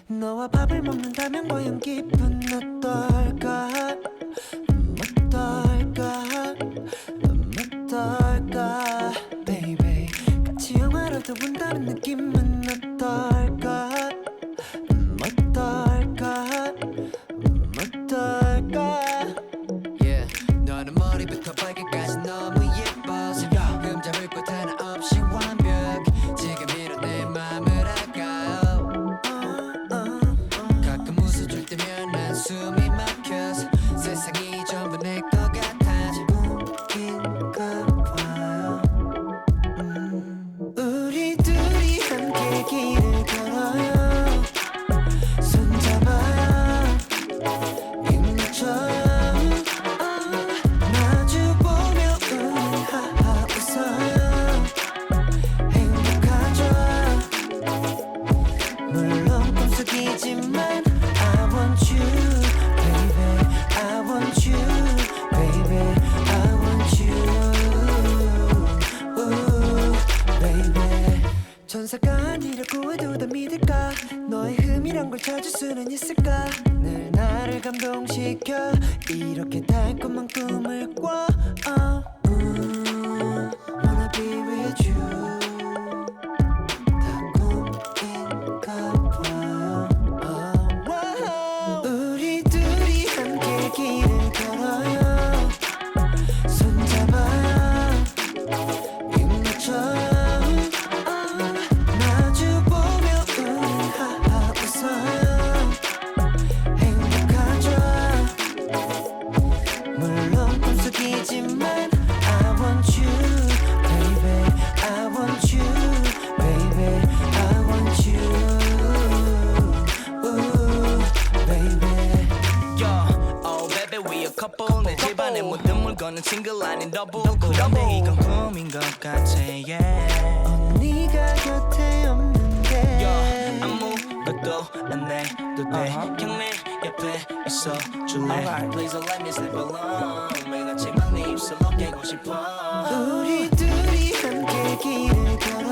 너와 밥을 먹는다면 과연 기분 어떨까? 어떨까? 어떨까? Baby 같이 영화라도 본다는 느낌은 어떨까? 어떨까? 어떨까? Yeah, 너는 머리부터 발끝까지 너무 예뻐서 흠잡을 곳 하나 없이 완벽. 지금이런 내 맘을 알까요? 가끔 웃어줄 때면 난 숨이 막혀서 세상이 전부 내 것 같아져. 웃긴가 봐요. 우리 둘이 함께 길을 걸어요. 손잡아요. 입맞춰요. 마주보며 우리 하하 웃어요. 행복하죠. 물론 꿈속이지만 I want you, baby. I want you, baby. I want you, ooh, baby. 천사가 아니라고 해도 다 믿을까? 너의 흠이란 걸 찾을 수는 있을까? 늘 나를 감동시켜 이렇게 달콤한 꿈을 꿔. Wanna be with you. 다 꿈인가 봐요. 우리 둘이 함께 길을 걸어요. 손잡아요. 입맞춰요. 마주보며 우리 하하 웃어요. 행복하죠. 물론 꿈속이지만 I want you, baby. I want you, baby. I want you, ooh, baby. Yo, oh baby we a couple. 내 집안에 모든 물건은 싱글 아닌 더블. 그런데 이건 꿈인 것 같아 yeah. 네가 곁에 없는데 Yo, 아무것도 안 해도 돼. 그냥 내 옆에 있어 줄래. Please don't let me sleep alone. 매일 아침만 네 입술로 깨고 싶어. 우리 둘이 함께 길을 걸어